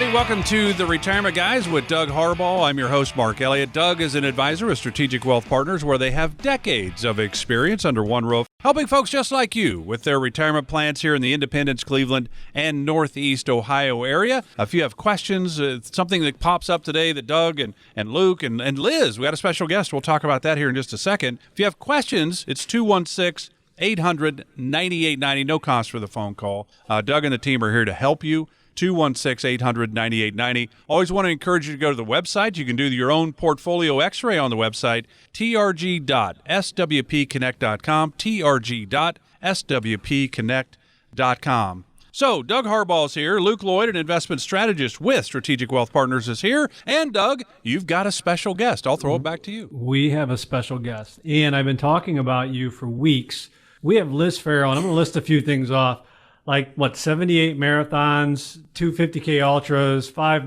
everybody. Welcome to The Retirement Guys with Doug Harbaugh. I'm your host, Mark Elliot. Doug is an advisor of Strategic Wealth Partners, where they have decades of experience under one roof, helping folks just like you with their retirement plans here in the Independence, Cleveland, and Northeast Ohio area. If you have questions, something that pops up today that Doug and Luke and Liz, we got a special guest. We'll talk about that here in just a second. If you have questions, it's 216-800-9890. No cost for the phone call. Doug and the team are here to help you. 216-800-9890. Always want to encourage you to go to the website. You can do your own portfolio x-ray on the website, trg.swpconnect.com, trg.swpconnect.com. So, Doug Harbaugh's here. Luke Lloyd, an investment strategist with Strategic Wealth Partners, is here. And, Doug, you've got a special guest. I'll throw it back to you. We have a special guest. And I've been talking about you for weeks. We have Liz Ferro, and I'm going to list a few things off. 78 marathons, 2 50K ultras, 5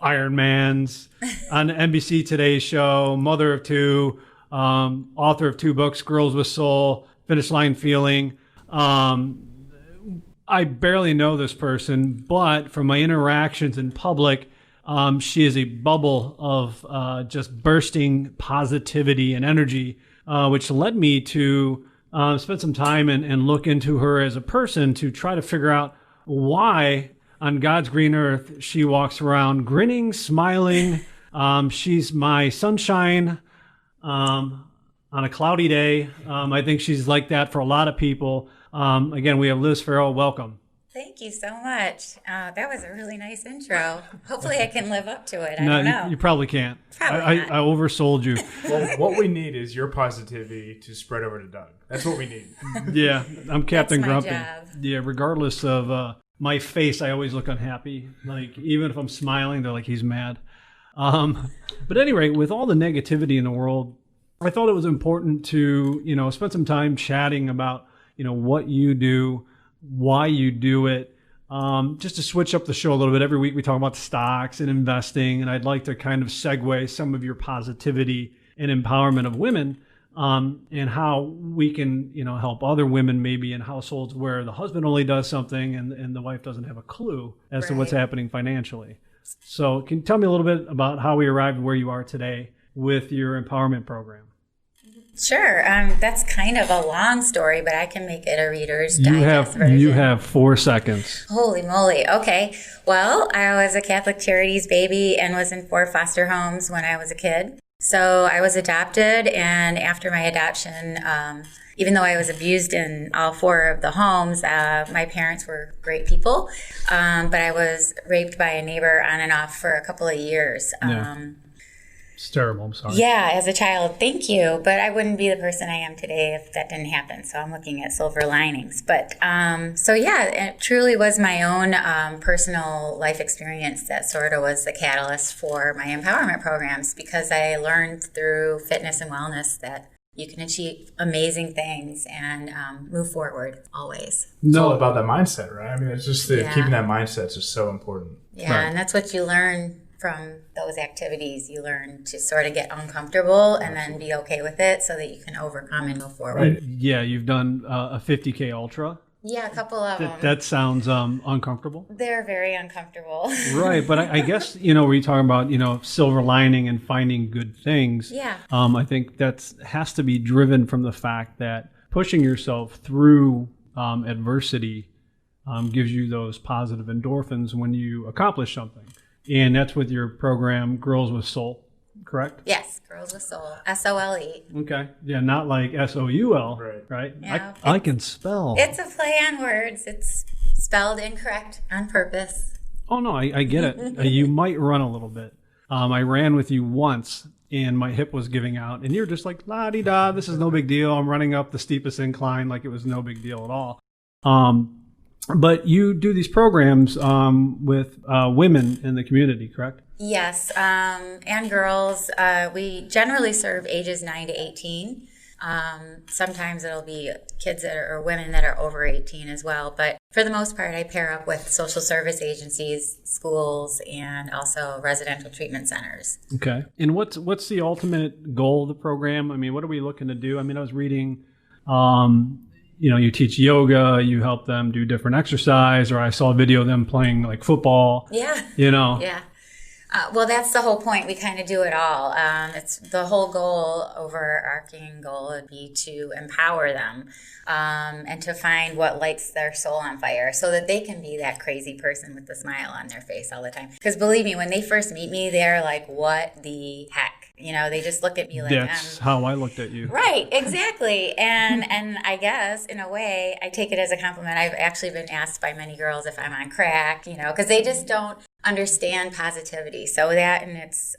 Ironmans, on the NBC Today show, mother of 2, author of 2 books, Girls with Soul, Finish Line Feeling. I barely know this person, but from my interactions in public, she is a bubble of just bursting positivity and energy, which led me to spend some time and look into her as a person to try to figure out why on God's green earth she walks around grinning, smiling. She's my sunshine on a cloudy day. I think she's like that for a lot of people. Again, we have Liz Ferro. Welcome. Thank you so much. That was a really nice intro. Hopefully I can live up to it. I don't know. You probably can't. Probably I oversold you. Well, what we need is your positivity to spread over to Doug. That's what we need. Yeah, I'm Captain That's my Grumpy. job. Yeah, regardless of my face, I always look unhappy. Even if I'm smiling, they're like, he's mad. But anyway, with all the negativity in the world, I thought it was important to, spend some time chatting about, what you do, why you do it, just to switch up the show a little bit. Every week we talk about stocks and investing, and I'd like to kind of segue some of your positivity and empowerment of women, and how we can, help other women maybe in households where the husband only does something and the wife doesn't have a clue as to what's happening financially. So can you tell me a little bit about how we arrived where you are today with your empowerment program? Sure. That's kind of a long story, but I can make it a Reader's Digest version. You have 4 seconds. Holy moly. Okay. Well, I was a Catholic Charities baby and was in 4 foster homes when I was a kid. So I was adopted, and after my adoption, even though I was abused in all 4 of the homes, my parents were great people, but I was raped by a neighbor on and off for a couple of years. Yeah. It's terrible. I'm sorry. Yeah, as a child, thank you. But I wouldn't be the person I am today if that didn't happen. So I'm looking at silver linings. But it truly was my own personal life experience that sort of was the catalyst for my empowerment programs, because I learned through fitness and wellness that you can achieve amazing things and move forward always. It's all about that mindset, right? I mean, it's just keeping that mindset is just so important. Yeah, right. And that's what you learn from those activities. You learn to sort of get uncomfortable and then be okay with it so that you can overcome and move forward. Right. Yeah, you've done a 50K Ultra. Yeah, a couple of them. That sounds uncomfortable. They're very uncomfortable. Right, but I guess, where you're talking about, silver lining and finding good things. Yeah. I think that has to be driven from the fact that pushing yourself through adversity gives you those positive endorphins when you accomplish something. And that's with your program, Girls with Soul, correct? Yes, Girls with Soul, SOLE. Okay. Yeah, not like SOUL, right? Yeah, I can spell. It's a play on words. It's spelled incorrect on purpose. Oh, no, I get it. You might run a little bit. I ran with you once, and my hip was giving out, and you're just like, la-di-da, this is no big deal. I'm running up the steepest incline like it was no big deal at all. But you do these programs with women in the community, correct? Yes, and girls. We generally serve ages 9 to 18. Sometimes it'll be kids or women that are over 18 as well. But for the most part, I pair up with social service agencies, schools, and also residential treatment centers. Okay. And what's the ultimate goal of the program? I mean, what are we looking to do? I mean, I was reading, you teach yoga, you help them do different exercise, or I saw a video of them playing like football. Yeah. Yeah. Well, that's the whole point. We kind of do it all. It's the whole goal, overarching goal would be to empower them and to find what lights their soul on fire so that they can be that crazy person with the smile on their face all the time. Because believe me, when they first meet me, they're like, what the heck? They just look at me like that's how I looked at you. Right, exactly. And I guess in a way, I take it as a compliment. I've actually been asked by many girls if I'm on crack, because they just don't understand positivity. So that in its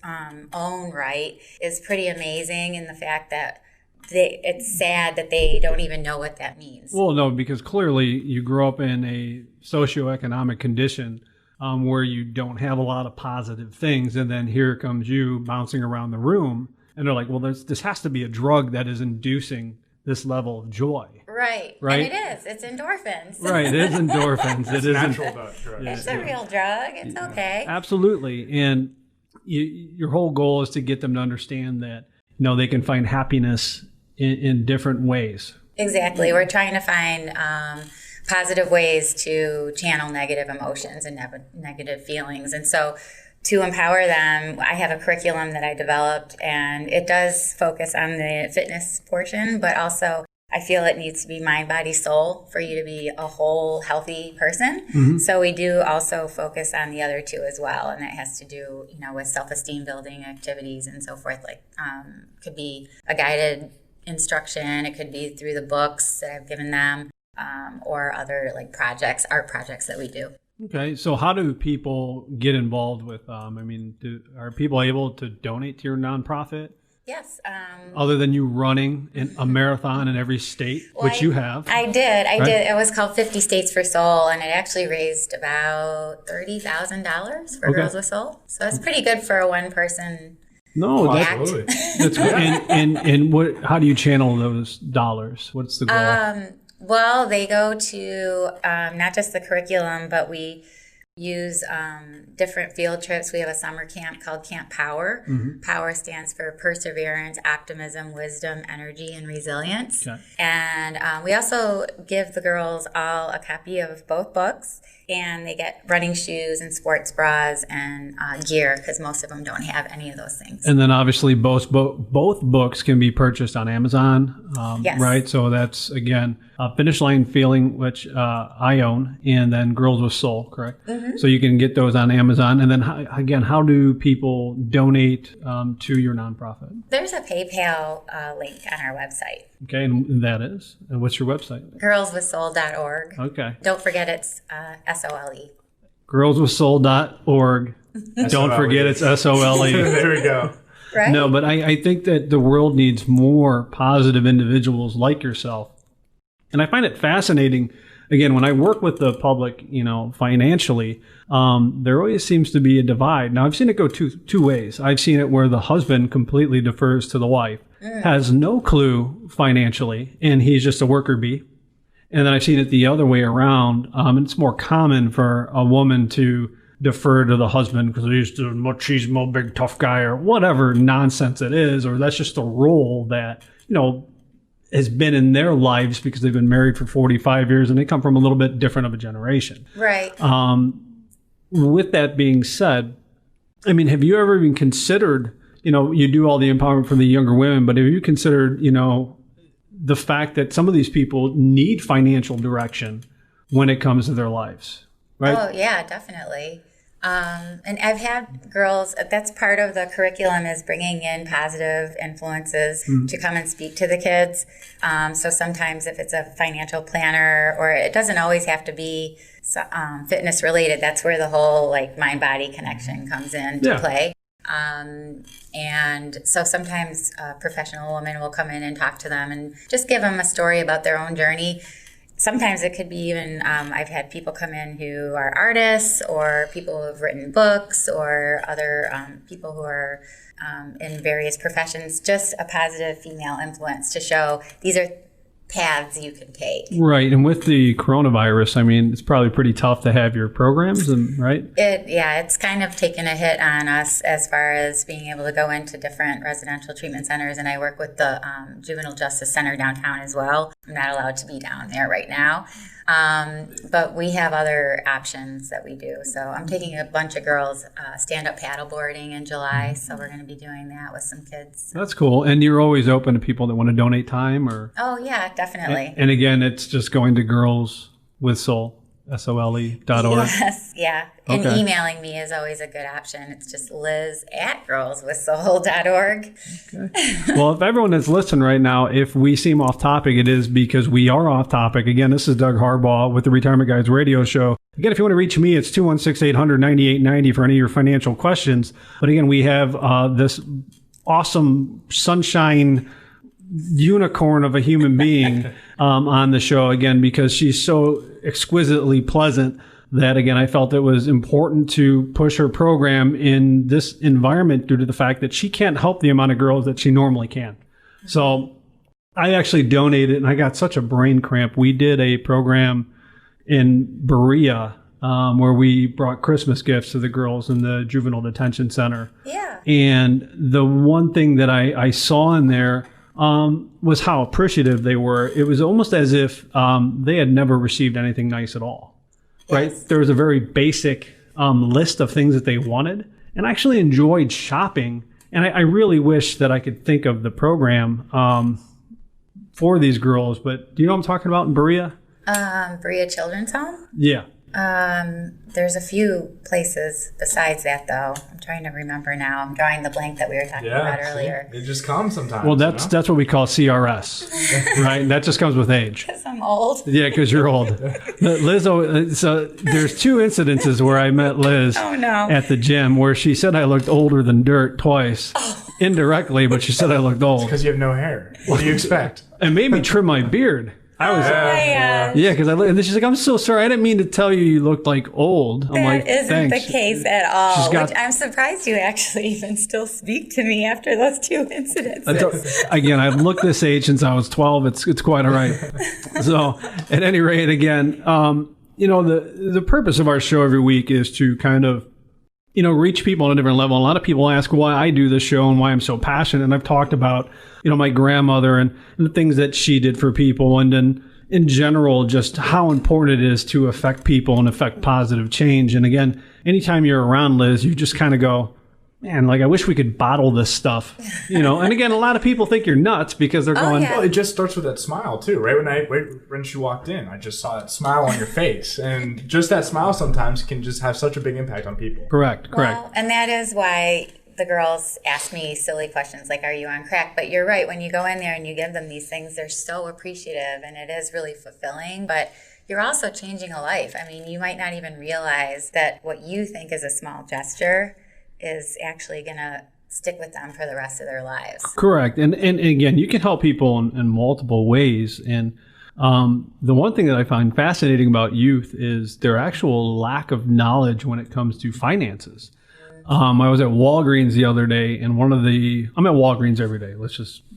own right is pretty amazing in the fact that it's sad that they don't even know what that means. Well, no, because clearly you grow up in a socioeconomic condition where you don't have a lot of positive things. And then here comes you bouncing around the room. And they're like, well, this has to be a drug that is inducing this level of joy. Right. And it is. It's endorphins. Right. It is endorphins. It is natural drug. It's a real drug. It's okay. Absolutely. And your whole goal is to get them to understand that, they can find happiness in different ways. Exactly. We're trying to find positive ways to channel negative emotions and negative feelings. And so to empower them, I have a curriculum that I developed, and it does focus on the fitness portion, but also I feel it needs to be mind, body, soul for you to be a whole healthy person. Mm-hmm. So we do also focus on the other two as well. And that has to do, with self-esteem building activities and so forth. Like could be a guided instruction. It could be through the books that I've given them. Or other art projects that we do. Okay, so how do people get involved with? Are people able to donate to your nonprofit? Yes. Other than you running a marathon in every state, which you have. I did. It was called 50 States for Soul, and it actually raised about $30,000 for Girls with Soul. So that's pretty good for a one-person. No, that's good. And what? How do you channel those dollars? What's the goal? Well, they go to not just the curriculum, but we use different field trips. We have a summer camp called Camp Power. Mm-hmm. Power stands for perseverance, optimism, wisdom, energy, and resilience. Okay. And we also give the girls all a copy of both books, and they get running shoes and sports bras and gear because most of them don't have any of those things. And then obviously both books can be purchased on Amazon, yes. Right? So that's, again, Finish Line Feeling, which I own, and then Girls with Soul, correct? Mm-hmm. So you can get those on Amazon. And then, again, how do people donate to your nonprofit? There's a PayPal link on our website. Okay, and that is? And what's your website? Girlswithsoul.org. Okay. Don't forget it's SOLE. Girlswithsoul.org. Don't forget it's SOLE. There we go. Right? No, but I think that the world needs more positive individuals like yourself. And I find it fascinating, again, when I work with the public, financially, there always seems to be a divide. Now, I've seen it go two ways. I've seen it where the husband completely defers to the wife, has no clue financially, and he's just a worker bee. And then I've seen it the other way around. It's more common for a woman to defer to the husband because he's a big tough guy or whatever nonsense it is, or that's just a role that, has been in their lives because they've been married for 45 years and they come from a little bit different of a generation. Right. With that being said, have you ever even considered, you do all the empowerment for the younger women, but have you considered, the fact that some of these people need financial direction when it comes to their lives, right? Oh, yeah, definitely. And I've had girls, that's part of the curriculum, is bringing in positive influences to come and speak to the kids. So sometimes if it's a financial planner, or it doesn't always have to be fitness related, that's where the whole mind-body connection comes into play. And so sometimes a professional woman will come in and talk to them and just give them a story about their own journey. Sometimes it could be even, I've had people come in who are artists or people who have written books or other people who are in various professions, just a positive female influence to show these are paths you can take. Right. And with the coronavirus, it's probably pretty tough to have your programs, right? It's kind of taken a hit on us as far as being able to go into different residential treatment centers. And I work with the Juvenile Justice Center downtown as well. I'm not allowed to be down there right now. But we have other options that we do. So I'm taking a bunch of girls stand-up paddleboarding in July. So we're going to be doing that with some kids. That's cool. And you're always open to people that want to donate time, or? Oh, yeah, definitely. And again, it's just going to Girls with Soul, SOLE.org. Yes, yeah. And Okay. emailing me is always a good option. It's just liz@girlswithsoul.org. Okay. Well, if everyone that's listening right now, if we seem off topic, it is because we are off topic. Again, this is Doug Harbaugh with the Retirement Guys radio show. Again, if you want to reach me, it's 216-800-9890 for any of your financial questions. But again, we have this awesome sunshine unicorn of a human being on the show, again, because she's so exquisitely pleasant that, again, I felt it was important to push her program in this environment due to the fact that she can't help the amount of girls that she normally can. So I actually donated, and I got such a brain cramp. We did a program in Berea where we brought Christmas gifts to the girls in the juvenile detention center. Yeah. And the one thing that I saw in there was how appreciative they were. It was almost as if they had never received anything nice at all. Right? Yes. There was a very basic list of things that they wanted. And I actually enjoyed shopping. And I really wish that I could think of the program for these girls. But do you know what I'm talking about in Berea? Berea Children's Home? Yeah. There's a few places besides that, though. I'm trying to remember now. I'm drawing the blank that we were talking about earlier. It just comes sometimes. Well, that's what we call CRS, right? And that just comes with age. Because I'm old. Yeah, because you're old. Liz, so there's two incidences where I met Liz at the gym where she said I looked older than dirt twice. Indirectly, but she said I looked old. Because you have no hair. What do you expect? And made me trim my beard. I was, Yeah. yeah, because and then she's like, I'm so sorry. I didn't mean to tell you looked like old. I'm like, That isn't thanks. the case at all. She's got- Which I'm surprised you actually even still speak to me after those two incidences. Again, I've looked this age since I was 12. It's quite all right. So at any rate, again, the purpose of our show every week is to kind of, reach people on a different level. A lot of people ask why I do this show and why I'm so passionate. And I've talked about, my grandmother and the things that she did for people. And then in general, just how important it is to affect people and affect positive change. And again, anytime you're around Liz, you just kind of go, man, like, I wish we could bottle this stuff, And again, a lot of people think you're nuts because they're going, yeah. Well, it just starts with that smile, too. Right when she walked in, I just saw that smile on your face. And just that smile sometimes can just have such a big impact on people. Correct. Well, and that is why the girls ask me silly questions like, are you on crack? But you're right. When you go in there and you give them these things, they're so appreciative and it is really fulfilling. But you're also changing a life. I mean, you might not even realize that what you think is a small gesture is actually going to stick with them for the rest of their lives. Correct. And again, you can help people in multiple ways. And the one thing that I find fascinating about youth is their actual lack of knowledge when it comes to finances. I was at Walgreens the other day, and I'm at Walgreens every day.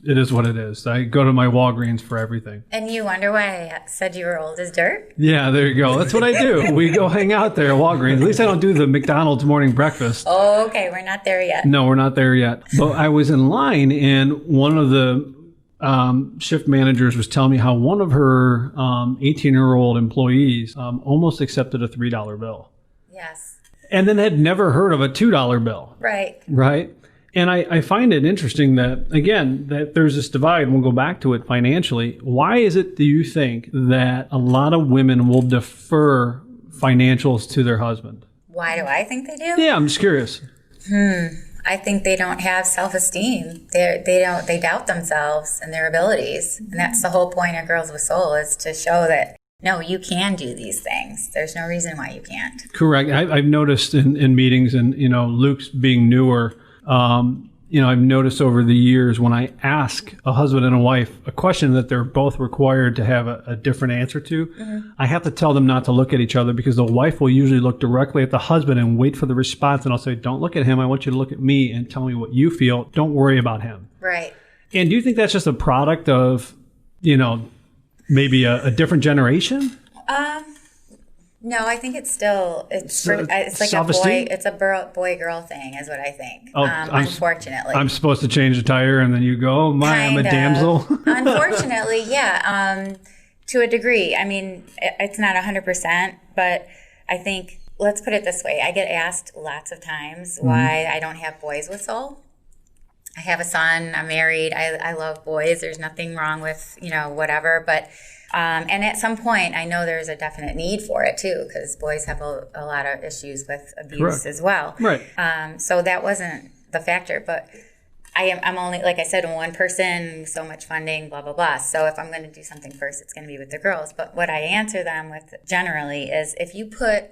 It is what it is. I go to my Walgreens for everything. And you wonder why I said you were old as dirt? Yeah, there you go. That's what I do. We go hang out there at Walgreens. At least I don't do the McDonald's morning breakfast. Oh, okay. We're not there yet. No, we're not there yet. But I was in line, and one of the shift managers was telling me how one of her 18-year-old employees almost accepted a $3 bill. Yes. And then had never heard of a $2 bill. Right. Right. And I find it interesting that, again, that there's this divide, and we'll go back to it financially. Why is it, do you think, that a lot of women will defer financials to their husband? Why do I think they do? Yeah, I'm just curious. I think they don't have self-esteem. They doubt themselves and their abilities. And that's the whole point of Girls with Soul, is to show that, no, you can do these things. There's no reason why you can't. Correct. I've noticed in meetings, and, Luke's being newer, I've noticed over the years when I ask a husband and a wife a question that they're both required to have a different answer to, I have to tell them not to look at each other, because the wife will usually look directly at the husband and wait for the response. And I'll say, don't look at him. I want you to look at me and tell me what you feel. Don't worry about him. Right. And do you think that's just a product of, maybe a different generation? No, I think it's still it's like self-esteem? it's a boy girl thing is what I think. Oh, unfortunately, I'm supposed to change the tire, and then you go, oh, my, I'm a damsel. Unfortunately, yeah, to a degree. I mean, it's not 100%, but I think, let's put it this way. I get asked lots of times why I don't have boys with soul. I have a son. I'm married. I love boys. There's nothing wrong with, whatever. But, and at some point, I know there's a definite need for it too, because boys have a lot of issues with abuse as well. Right. So that wasn't the factor. But I'm only, like I said, one person, so much funding, blah, blah, blah. So if I'm going to do something first, it's going to be with the girls. But what I answer them with generally is, if you put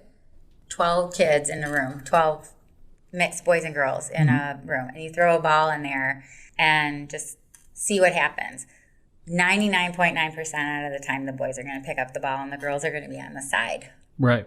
12 kids in a room, 12 mixed boys and girls in a room, and you throw a ball in there and just see what happens. 99.9% out of the time, the boys are going to pick up the ball and the girls are going to be on the side. Right.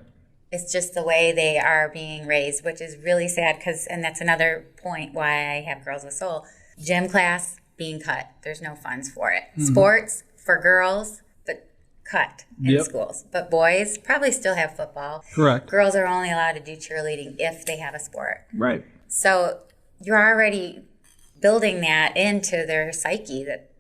It's just the way they are being raised, which is really sad, and that's another point why I have Girls with Soul. Gym class being cut. There's no funds for it. Sports for girls, but cut in schools. But boys probably still have football. Correct. Girls are only allowed to do cheerleading if they have a sport. Right. So you're already building that into their psyche that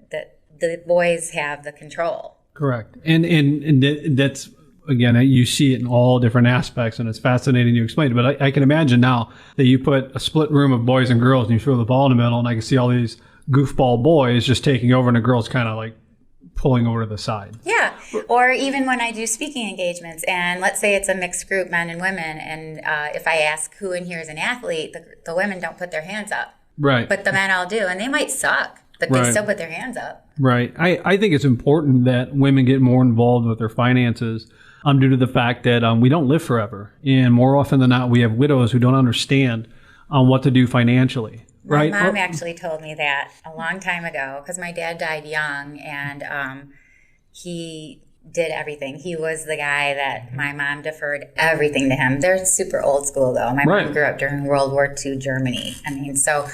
the boys have the control. Correct. And that's, again, you see it in all different aspects, and it's fascinating you explained it. But I can imagine now that you put a split room of boys and girls and you throw the ball in the middle, and I can see all these goofball boys just taking over and the girls kind of like pulling over to the side. Yeah. Or even when I do speaking engagements, and let's say it's a mixed group, men and women, and if I ask who in here is an athlete, the women don't put their hands up. Right. But the men all do, and they might suck, but they still put their hands up. Right. I think it's important that women get more involved with their finances due to the fact that we don't live forever. And more often than not, we have widows who don't understand what to do financially. Right. My mom actually told me that a long time ago, because my dad died young, and he did everything. He was the guy that my mom deferred everything to him. They're super old school, though. My mom grew up during World War II Germany. I mean, so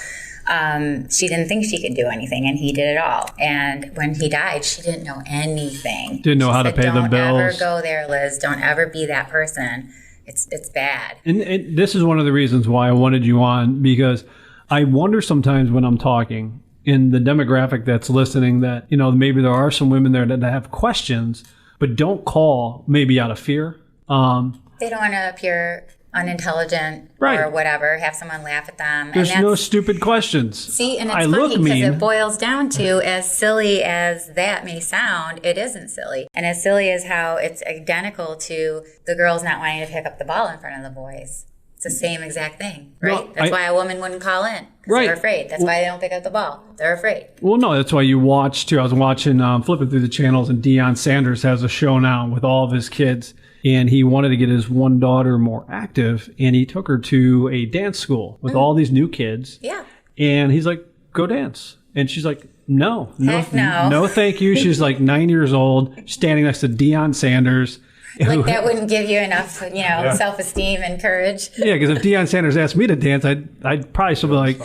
she didn't think she could do anything, and he did it all. And when he died, she didn't know anything. Didn't know how to pay the bills. Don't ever go there, Liz. Don't ever be that person. It's bad. And this is one of the reasons why I wanted you on, because I wonder sometimes when I'm talking in the demographic that's listening that, maybe there are some women there that have questions, but don't call maybe out of fear. They don't want to appear unintelligent or whatever, have someone laugh at them. There's no stupid questions. See, and it's funny because it boils down to, as silly as that may sound, it isn't silly. And as silly as how it's identical to the girls not wanting to pick up the ball in front of the boys. It's the same exact thing, right? That's why a woman wouldn't call in, because they're afraid. That's why they don't pick up the ball. They're afraid. Well, no, that's why you watch, too. I was watching, flipping through the channels, and Deion Sanders has a show now with all of his kids. And he wanted to get his one daughter more active, and he took her to a dance school with all these new kids. Yeah. And he's like, go dance. And she's like, no, thank you. She's like 9 years old, standing next to Deion Sanders. Like that wouldn't give you enough, self-esteem and courage. Yeah, because if Deion Sanders asked me to dance, I'd probably still be like,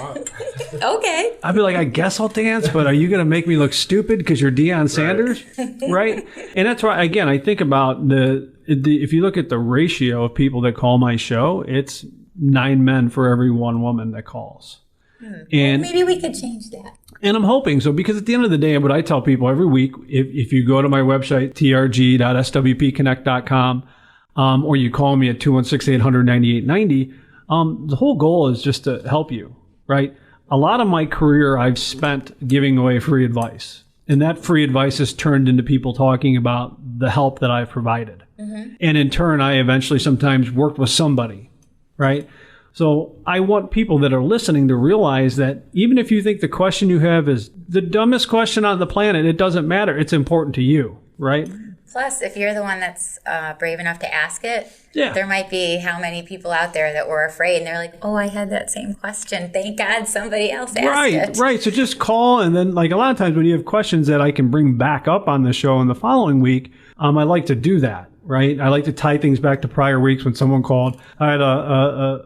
okay. I'd be like, I guess I'll dance, but are you going to make me look stupid because you're Deion Sanders? Right? And that's why, again, I think about if you look at the ratio of people that call my show, it's 9 men for every 1 woman that calls. And maybe we could change that. And I'm hoping so, because at the end of the day, what I tell people every week, if you go to my website, trg.swpconnect.com, or you call me at 216-800-9890, the whole goal is just to help you, right? A lot of my career I've spent giving away free advice. And that free advice has turned into people talking about the help that I've provided. And in turn, I eventually sometimes worked with somebody, right? So I want people that are listening to realize that even if you think the question you have is the dumbest question on the planet, it doesn't matter. It's important to you, right? Plus, if you're the one that's brave enough to ask it, there might be how many people out there that were afraid, and they're like, oh, I had that same question. Thank God somebody else asked it. Right. So just call, and then like a lot of times when you have questions that I can bring back up on the show in the following week, I like to do that, right? I like to tie things back to prior weeks when someone called. I had a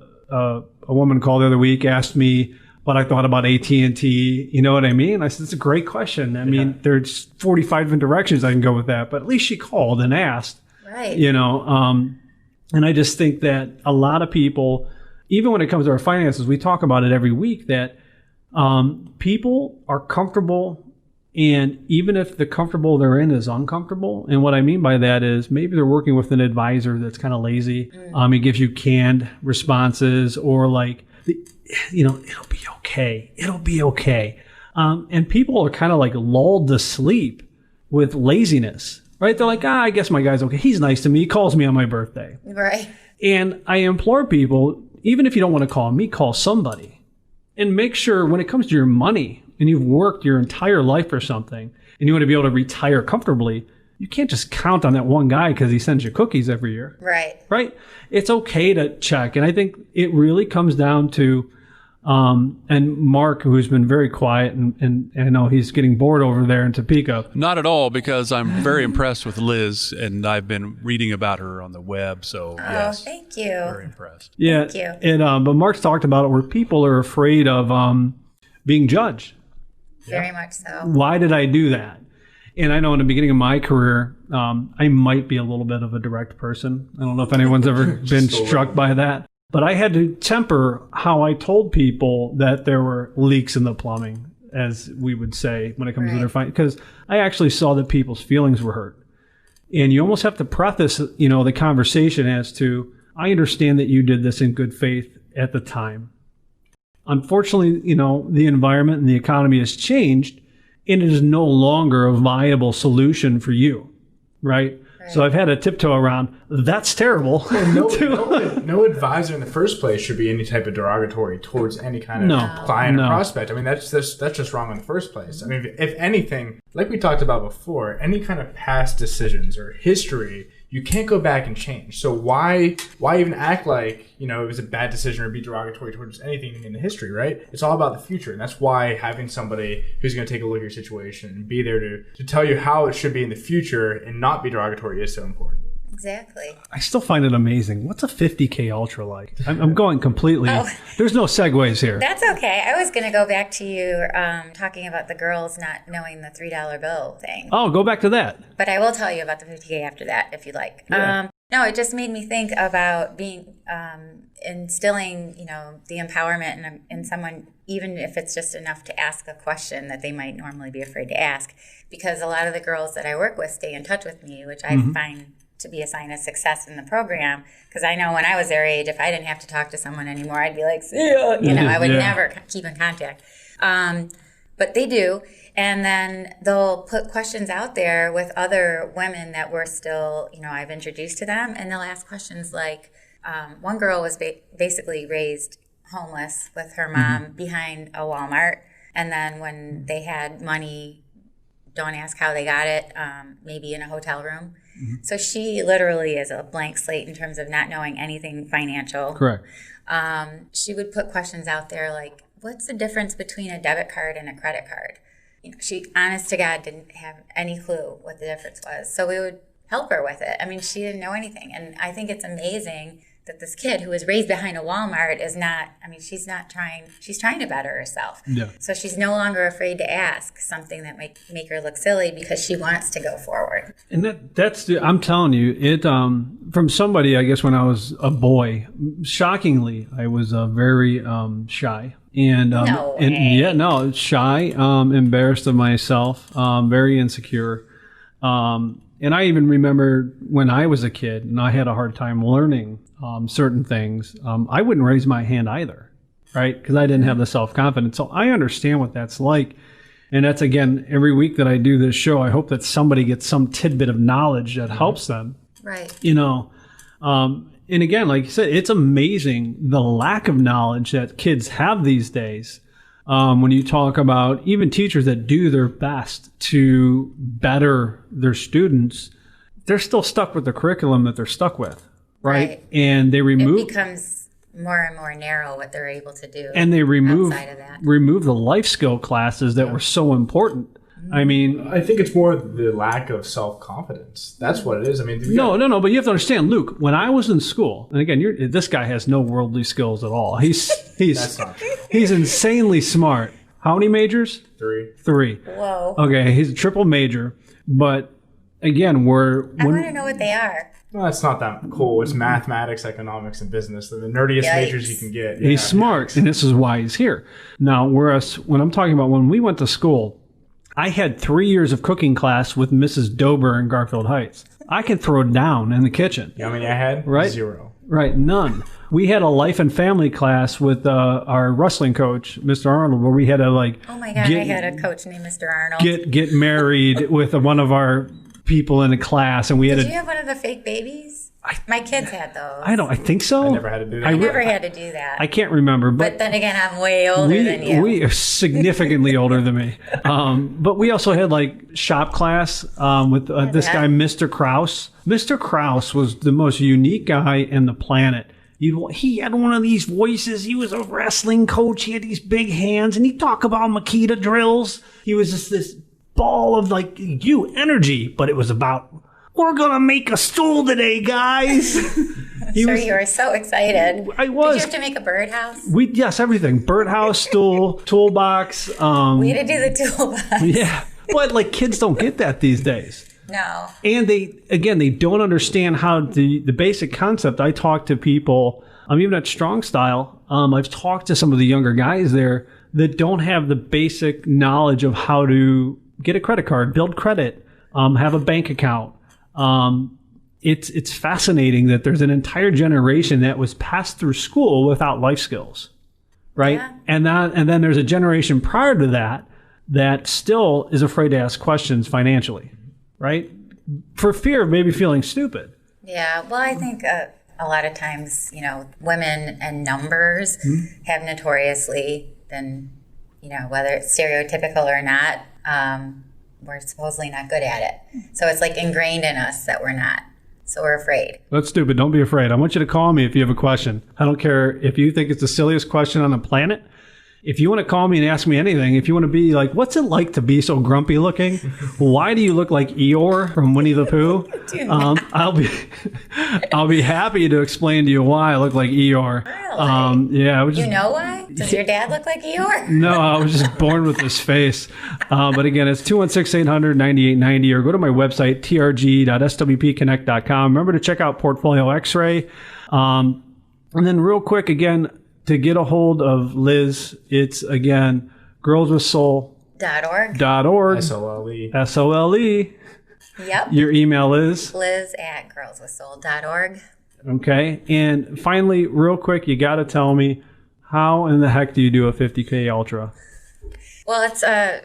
woman called the other week, asked me what I thought about AT&T. You know what I mean? I said, it's a great question. I mean, there's 45 different directions I can go with that, but at least she called and asked. Right. And I just think that a lot of people, even when it comes to our finances, we talk about it every week, that people are comfortable, and even if the comfortable they're in is uncomfortable. And what I mean by that is maybe they're working with an advisor that's kind of lazy. He gives you canned responses, or like, it'll be okay. It'll be okay. And people are kind of like lulled to sleep with laziness, right? They're like, I guess my guy's okay. He's nice to me. He calls me on my birthday. Right. And I implore people, even if you don't want to call me, call somebody. And make sure when it comes to your money, and you've worked your entire life for something, and you want to be able to retire comfortably, you can't just count on that one guy because he sends you cookies every year. Right. Right? It's okay to check. And I think it really comes down to, and Mark, who's been very quiet, and I know he's getting bored over there in Topeka. Not at all, because I'm very impressed with Liz, and I've been reading about her on the web. So, yes. Thank you. Very impressed. Yeah. Thank you. And, but Mark's talked about it where people are afraid of being judged. Very much so. Why did I do that? And I know in the beginning of my career, I might be a little bit of a direct person. I don't know if anyone's ever been struck by that. But I had to temper how I told people that there were leaks in the plumbing, as we would say when it comes to their fight, because I actually saw that people's feelings were hurt. And you almost have to preface, the conversation as to, I understand that you did this in good faith at the time. Unfortunately, the environment and the economy has changed, and it is no longer a viable solution for you, right? So I've had to tiptoe around, that's terrible. No advisor in the first place should be any type of derogatory towards any kind of client or prospect. I mean, that's just wrong in the first place. I mean, if anything, like we talked about before, any kind of past decisions or history, you can't go back and change. So why even act like, it was a bad decision or be derogatory towards anything in the history, right? It's all about the future. And that's why having somebody who's going to take a look at your situation and be there to tell you how it should be in the future and not be derogatory is so important. Exactly. I still find it amazing. What's a 50K Ultra like? I'm going completely. There's no segues here. That's okay. I was going to go back to you talking about the girls not knowing the $3 bill thing. Oh, go back to that. But I will tell you about the 50K after that, if you'd like. Yeah. No, it just made me think about being instilling, the empowerment in someone, even if it's just enough to ask a question that they might normally be afraid to ask. Because a lot of the girls that I work with stay in touch with me, which I find to be a sign of success in the program. Because I know when I was their age, if I didn't have to talk to someone anymore, I'd be like, see ya. I would never keep in contact. But they do. And then they'll put questions out there with other women that we're still, I've introduced to them. And they'll ask questions like, one girl was basically raised homeless with her mom behind a Walmart. And then when they had money, don't ask how they got it, maybe in a hotel room. So she literally is a blank slate in terms of not knowing anything financial. Correct. She would put questions out there like, what's the difference between a debit card and a credit card? She, honest to God, didn't have any clue what the difference was. So we would help her with it. I mean, she didn't know anything. And I think it's amazing that this kid who was raised behind a Walmart is not, she's trying to better herself. Yeah. So she's no longer afraid to ask something that might make her look silly because she wants to go forward. And I'm telling you, it, from somebody, I guess when I was a boy, shockingly, I was very shy. And, shy, embarrassed of myself, very insecure. And I even remember when I was a kid and I had a hard time learning certain things, I wouldn't raise my hand either, right? Because I didn't have the self-confidence. So I understand what that's like. And that's, again, every week that I do this show, I hope that somebody gets some tidbit of knowledge that helps them. Right. And again, like you said, it's amazing the lack of knowledge that kids have these days. When you talk about even teachers that do their best to better their students, they're still stuck with the curriculum that they're stuck with, right? And they remove... It becomes more and more narrow what they're able to do. And they remove the life skill classes that were so important. I think it's more the lack of self-confidence. That's what it is. No, but you have to understand, Luke, when I was in school, and again, this guy has no worldly skills at all. He's insanely smart. How many majors? 3. Whoa. Okay, he's a triple major. But again, I want to know what they are. Well, that's not that cool. It's mathematics, economics, and business. They're the nerdiest majors you can get. He's smart, and this is why he's here. Now, whereas when I'm talking about when we went to school, I had 3 years of cooking class with Mrs. Dober in Garfield Heights. I could throw down in the kitchen. You know how many I had? Right? 0. Right, none. We had a life and family class with our wrestling coach, Mr. Arnold, where we had to Oh my God, I had a coach named Mr. Arnold. Get married with one of our people in a class, and we had Did you have one of the fake babies? My kids had those. I think so. I never had to do that. I never had to do that. I can't remember. But then again, I'm way older than you. We are significantly older than me. But we also had shop class with this guy, Mr. Kraus. Mr. Kraus was the most unique guy in the planet. He had one of these voices. He was a wrestling coach. He had these big hands, and he'd talk about Makita drills. He was just this ball of energy, but it was about, we're gonna make a stool today, guys. You were so excited. I was. Did you have to make a birdhouse? Yes, everything. Birdhouse, stool, toolbox. We had to do the toolbox. Yeah, but kids don't get that these days. No. And they don't understand how the basic concept. I talk to people, even at Strong Style, I've talked to some of the younger guys there that don't have the basic knowledge of how to get a credit card, build credit, have a bank account. It's fascinating that there's an entire generation that was passed through school without life skills, right? Yeah. And then there's a generation prior to that still is afraid to ask questions financially, right? For fear of maybe feeling stupid. Yeah, well, I think a lot of times, women and numbers have notoriously been, whether it's stereotypical or not, we're supposedly not good at it. So it's ingrained in us that we're not. So we're afraid. That's stupid. Don't be afraid. I want you to call me if you have a question. I don't care if you think it's the silliest question on the planet. If you want to call me and ask me anything, if you want to be what's it like to be so grumpy looking? Why do you look like Eeyore from Winnie the Pooh? I'll be happy to explain to you why I look like Eeyore. Really? Yeah. You know why? Does your dad look like Eeyore? No, I was just born with this face. But again, it's 216-800-9890 or go to my website, trg.swpconnect.com. Remember to check out Portfolio X-Ray. And then real quick, again, to get a hold of Liz, it's, again, girlswithsoul.org. SOLE. SOLE. Yep. Your email is? Liz@girlswithsoul.org. Okay. And finally, real quick, you got to tell me, how in the heck do you do a 50K Ultra? Well, it's a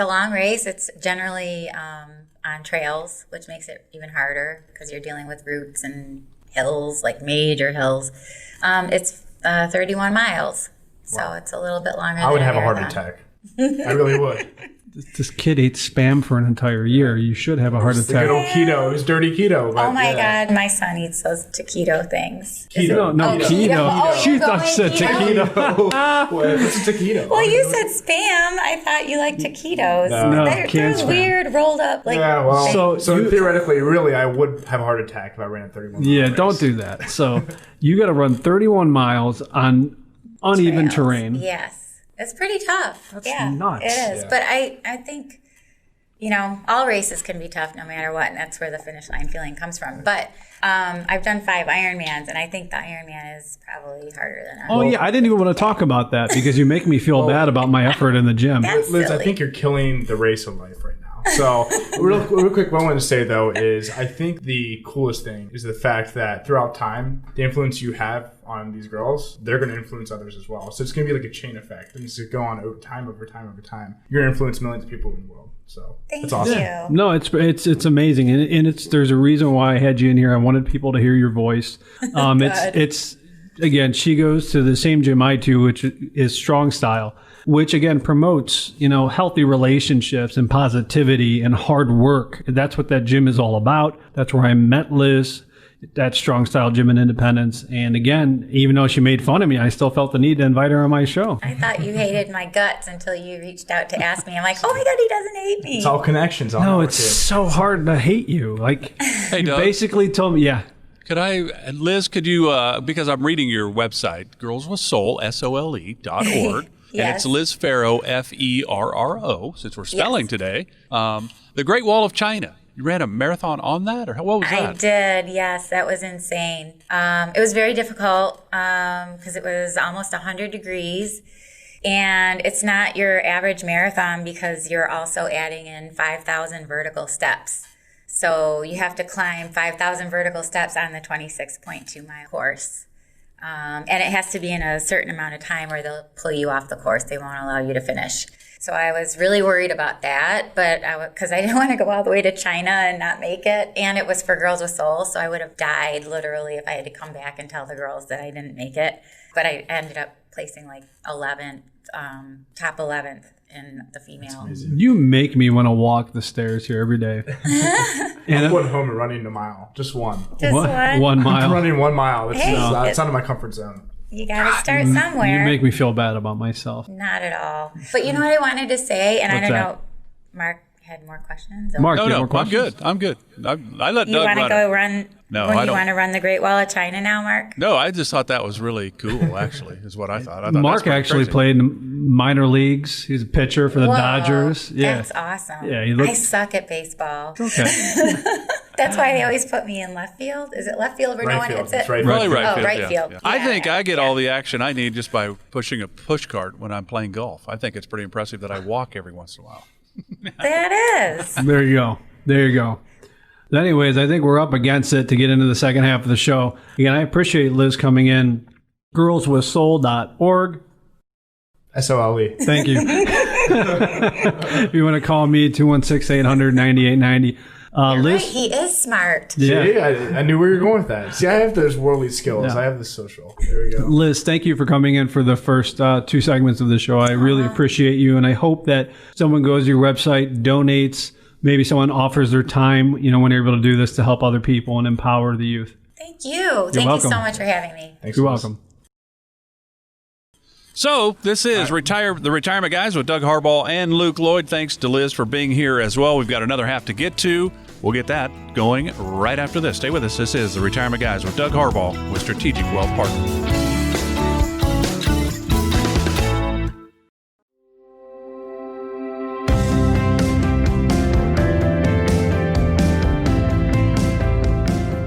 long race. It's generally on trails, which makes it even harder because you're dealing with routes and hills, major hills. It's 31 miles, so it's a little bit longer. I would have a heart attack. I really would. This kid ate Spam for an entire year. You should have a heart attack. The good old keto. It was dirty keto. But, God, my son eats those taquito things. Keto. Keto. She thought you said taquito. What's a taquito? Well, you said Spam. I thought you liked taquitos. No, they're weird, rolled up. Yeah, well, so theoretically, really, I would have a heart attack if I ran a 31 mile race. Don't do that. So you got to run 31 miles on uneven terrain. Yes. It's pretty tough. That's nuts. It is. Yeah. But I think, all races can be tough no matter what, and that's where the finish line feeling comes from. But I've done 5 Ironmans, and I think the Ironman is probably harder than others. Oh, yeah. I didn't even want to talk about that because you make me feel bad about my effort in the gym. That's Liz, silly. I think you're killing the race of life right now. So real quick, what I want to say, though, is I think the coolest thing is the fact that throughout time, the influence you have on these girls, they're going to influence others as well. So it's going to be like a chain effect. And it's going to go on over time. You're going to influence millions of people in the world. So that's awesome. Thank you. No, it's amazing. And there's a reason why I had you in here. I wanted people to hear your voice. It's again, she goes to the same gym I do, which is Strong Style, which again promotes, healthy relationships and positivity and hard work. That's what that gym is all about. That's where I met Liz. That Strong Style Gym in Independence. And again, even though she made fun of me, I still felt the need to invite her on my show. I thought you hated my guts until you reached out to ask me. I'm like, oh my God, he doesn't hate me. It's all connections. No, it's so hard to hate you. Hey, you Doug, basically told me, Liz, could you, because I'm reading your website, girlswithsoul, SOLE.org. Yes. And it's Liz Ferro, Ferro, since we're spelling today. The Great Wall of China. You ran a marathon on that, or what was that? I did, yes. That was insane. It was very difficult because it was almost 100 degrees. And it's not your average marathon because you're also adding in 5,000 vertical steps. So you have to climb 5,000 vertical steps on the 26.2 mile course. And it has to be in a certain amount of time or they'll pull you off the course. They won't allow you to finish. So I was really worried about that, but because I didn't want to go all the way to China and not make it. And it was for Girls with Soul, so I would have died literally if I had to come back and tell the girls that I didn't make it. But I ended up placing like 11th, top 11th in the female. You make me want to walk the stairs here every day. And I'm going home and running a mile. Just one. Just one? 1 mile. I'm running 1 mile. Hey, It's out of my comfort zone. You got to start somewhere. You make me feel bad about myself. Not at all. But you know what I wanted to say? And What's I don't that? know, Mark had more questions? Mark, No, you have no, more questions? I'm good. I let You Doug want to run go it. run? No, when I you don't. want to run the Great Wall of China now, Mark? No, I just thought that was really cool, actually, is what I thought. I thought Mark that's pretty actually crazy. played in minor leagues. He's a pitcher for the Whoa, Dodgers. Yeah. That's awesome. Yeah, he looked- I suck at baseball. Okay. That's why they always put me in left field. Is it left field where no one hits it? It's right Probably field. right Oh, field. right yeah, field. yeah. I Yeah, think I get yeah. all the action I need just by pushing a push cart when I'm playing golf. I think it's pretty impressive that I walk every once in a while. That is. There you go. There you go. Anyways, I think we're up against it to get into the second half of the show. Again, I appreciate Liz coming in. girlswithsoul.org. SOLE. Thank you. If you want to call me, 216-800-9890. Right, Liz, he is smart. yeah. See, I knew where you were going with that. See, I have those worldly skills. Yeah. I have the social. There we go. Liz, thank you for coming in for the first 2 segments of the show. I really appreciate you, and I hope that someone goes to your website, donates, maybe someone offers their time, when you're able to do this to help other people and empower the youth. Thank you. Thank you welcome. so much for having me. Thanks, You're Liz. welcome. So this is the Retirement Guys with Doug Harbaugh and Luke Lloyd. Thanks to Liz for being here as well. We've got another half to get to. We'll get that going right after this. Stay with us. This is the Retirement Guys with Doug Harbaugh with Strategic Wealth Partners.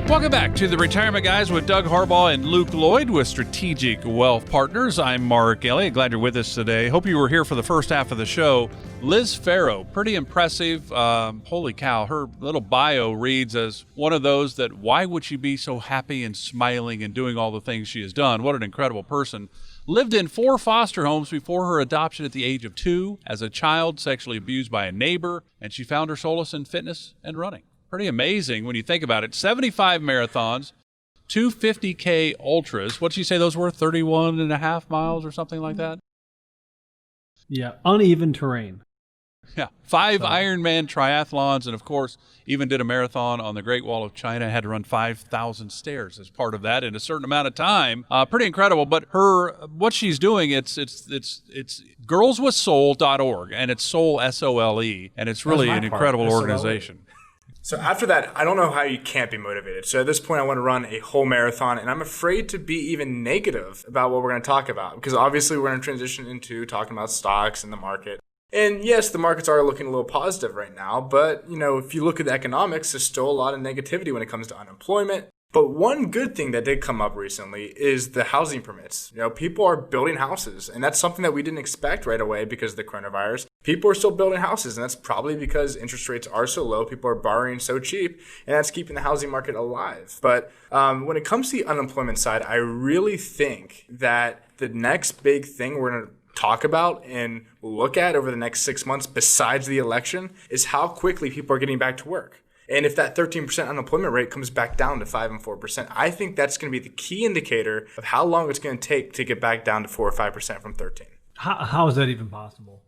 Welcome back to the Retirement Guys with Doug Harbaugh and Luke Lloyd with Strategic Wealth Partners. I'm Mark Elliot. Glad you're with us today. Hope you were here for the first half of the show. Liz Ferro, pretty impressive. Holy cow. Her little bio reads as one of those that why would she be so happy and smiling and doing all the things she has done? What an incredible person. Lived in 4 foster homes before her adoption at the age of 2. As a child, sexually abused by a neighbor, and she found her solace in fitness and running. Pretty amazing when you think about it. 75 marathons, 2 50K ultras. What'd you say those were? 31 and a half miles or something like that? Yeah, uneven terrain. Yeah. 5 Ironman triathlons, and of course, even did a marathon on the Great Wall of China. Had to run 5,000 stairs as part of that in a certain amount of time. Pretty incredible. But what she's doing, it's girlswithsoul.org, and it's Soul, SOLE, and it's really my an part, incredible SOLE. organization. So after that, I don't know how you can't be motivated. So at this point, I want to run a whole marathon, and I'm afraid to be even negative about what we're going to talk about, because obviously we're going to transition into talking about stocks and the market. And yes, the markets are looking a little positive right now, but if you look at the economics, there's still a lot of negativity when it comes to unemployment. But one good thing that did come up recently is the housing permits. People are building houses, and that's something that we didn't expect right away because of the coronavirus. People are still building houses, and that's probably because interest rates are so low. People are borrowing so cheap, and that's keeping the housing market alive. But when it comes to the unemployment side, I really think that the next big thing we're going to talk about and look at over the next 6 months, besides the election, is how quickly people are getting back to work. And if that 13% unemployment rate comes back down to 5 and 4%, I think that's going to be the key indicator of how long it's going to take to get back down to 4 or 5% from 13. How is that even possible?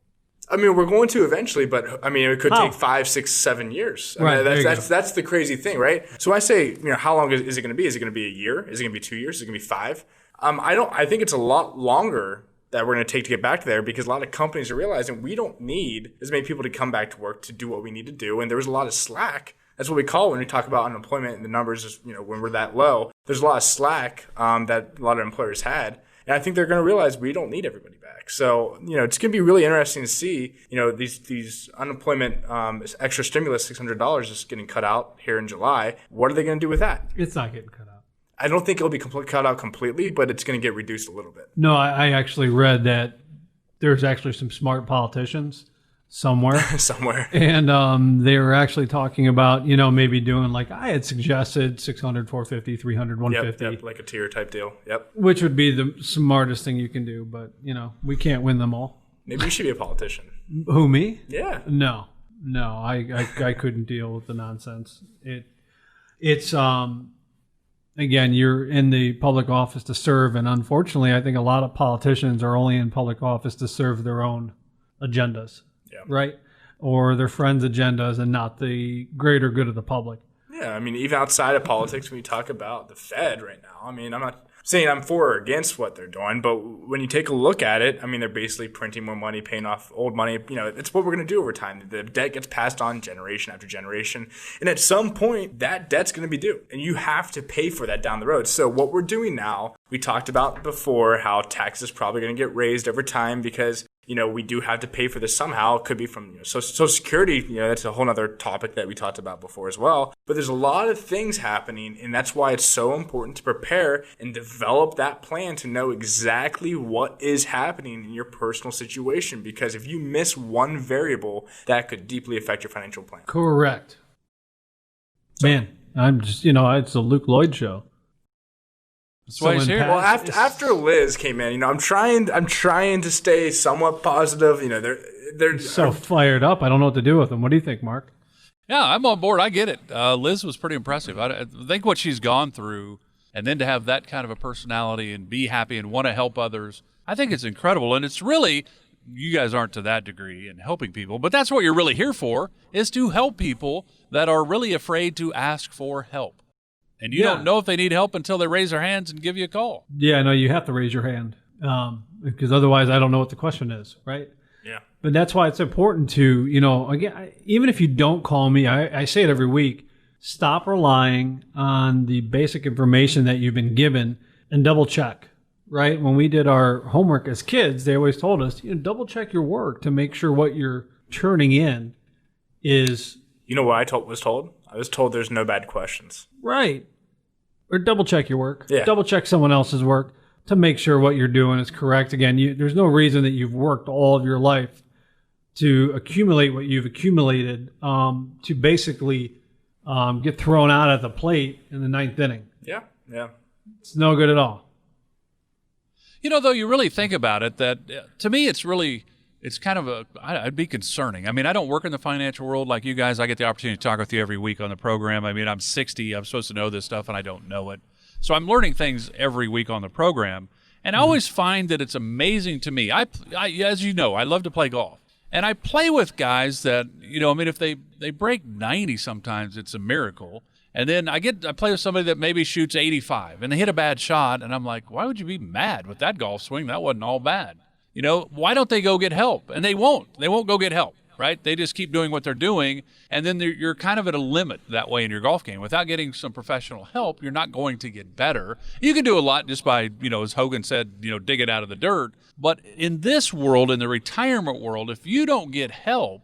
I mean, we're going to eventually, but it could take 5, 6, 7 years. Right, That's the crazy thing, right? So I say, how long is it going to be? Is it going to be a year? Is it going to be 2 years? Is it going to be 5? I think it's a lot longer that we're going to take to get back there, because a lot of companies are realizing we don't need as many people to come back to work to do what we need to do. And there was a lot of slack. That's what we call when we talk about unemployment and the numbers, when we're that low. There's a lot of slack that a lot of employers had. And I think they're going to realize we don't need everybody back. So, it's going to be really interesting to see, these unemployment extra stimulus, $600 is getting cut out here in July. What are they going to do with that? It's not getting cut out. I don't think it'll be cut out completely, but it's going to get reduced a little bit. No, I actually read that there's actually some smart politicians somewhere. And they were actually talking about, maybe doing like I had suggested 600, 450, 300, 150. Yep, like a tier type deal. Yep. Which would be the smartest thing you can do. But, we can't win them all. Maybe you should be a politician. Who, me? Yeah. No, I couldn't deal with the nonsense. It's again, you're in the public office to serve. And unfortunately, I think a lot of politicians are only in public office to serve their own agendas. Yeah. Right? Or their friends' agendas and not the greater good of the public. Yeah, I mean, even outside of politics, when you talk about the Fed right now, I mean, I'm not saying I'm for or against what they're doing, but when you take a look at it, I mean, they're basically printing more money, paying off old money. It's what we're going to do over time. The debt gets passed on generation after generation. And at some point, that debt's going to be due. And you have to pay for that down the road. So what we're doing now, we talked about before how taxes probably going to get raised over time because we do have to pay for this somehow. It could be from Social Security. That's a whole other topic that we talked about before as well. But there's a lot of things happening, and that's why it's so important to prepare and develop that plan to know exactly what is happening in your personal situation. Because if you miss one variable, that could deeply affect your financial plan. Correct. Man, I'm just, it's a Luke Lloyd show. That's why he's here. Well, after Liz came in, I'm trying to stay somewhat positive. They're so fired up. I don't know what to do with them. What do you think, Mark? Yeah, I'm on board. I get it. Liz was pretty impressive. I think what she's gone through, and then to have that kind of a personality and be happy and want to help others, I think it's incredible. And it's really, you guys aren't to that degree in helping people, but that's what you're really here for, is to help people that are really afraid to ask for help. And you don't know if they need help until they raise their hands and give you a call. Yeah, no, you have to raise your hand because otherwise I don't know what the question is, right? Yeah. But that's why it's important to, again, even if you don't call me, I say it every week, stop relying on the basic information that you've been given and double check, right? When we did our homework as kids, they always told us, double check your work to make sure what you're turning in is... You know what I was told? I was told there's no bad questions. Right. Or double check your work. Yeah. Double check someone else's work to make sure what you're doing is correct. Again, there's no reason that you've worked all of your life to accumulate what you've accumulated to basically get thrown out at the plate in the ninth inning. Yeah. It's no good at all. Though you really think about it, that to me it's kind of I'd be concerning. I mean, I don't work in the financial world like you guys. I get the opportunity to talk with you every week on the program. I mean, I'm 60. I'm supposed to know this stuff, and I don't know it. So I'm learning things every week on the program. And I always find that it's amazing to me. I as you know, I love to play golf. And I play with guys that, if they break 90 sometimes, it's a miracle. And then I play with somebody that maybe shoots 85, and they hit a bad shot, and I'm like, why would you be mad with that golf swing? That wasn't all bad. Why don't they go get help? And they won't go get help, right? They just keep doing what they're doing. And then you're kind of at a limit that way in your golf game. Without getting some professional help, you're not going to get better. You can do a lot just by, as Hogan said, dig it out of the dirt. But in this world, in the retirement world, if you don't get help,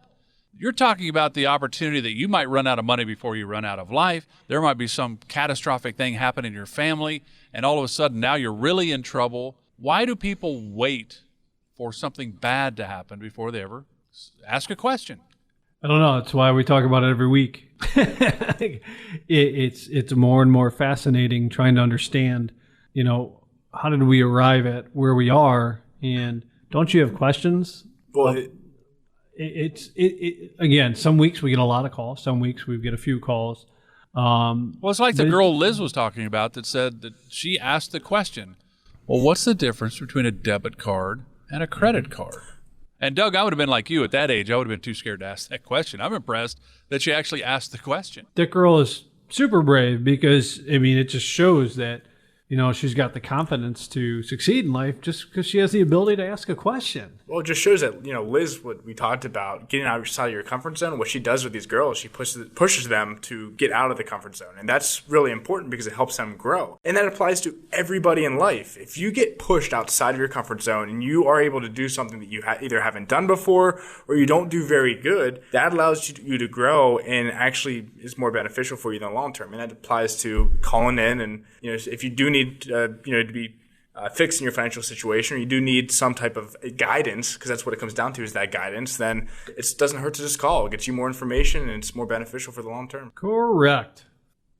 you're talking about the opportunity that you might run out of money before you run out of life. There might be some catastrophic thing happen in your family. And all of a sudden now you're really in trouble. Why do people wait for something bad to happen before they ever ask a question? I don't know. That's why we talk about it every week. It's more and more fascinating trying to understand, how did we arrive at where we are? And don't you have questions? Well, again, some weeks we get a lot of calls. Some weeks we get a few calls. Well, it's like the girl Liz was talking about that said that she asked the question, well, what's the difference between a debit card and a credit card? And Doug, I would have been like you at that age. I would have been too scared to ask that question. I'm impressed that she actually asked the question. That girl is super brave because, it just shows that, she's got the confidence to succeed in life just because she has the ability to ask a question. Well, it just shows that, Liz, what we talked about, getting outside of your comfort zone, what she does with these girls, she pushes them to get out of the comfort zone. And that's really important because it helps them grow. And that applies to everybody in life. If you get pushed outside of your comfort zone and you are able to do something that you either haven't done before or you don't do very good, that allows you to grow and actually is more beneficial for you in the long term. And that applies to calling in and, if you do need to be fixing your financial situation, or you do need some type of guidance, because that's what it comes down to is that guidance, then it doesn't hurt to just call. It gets you more information, and it's more beneficial for the long term. Correct.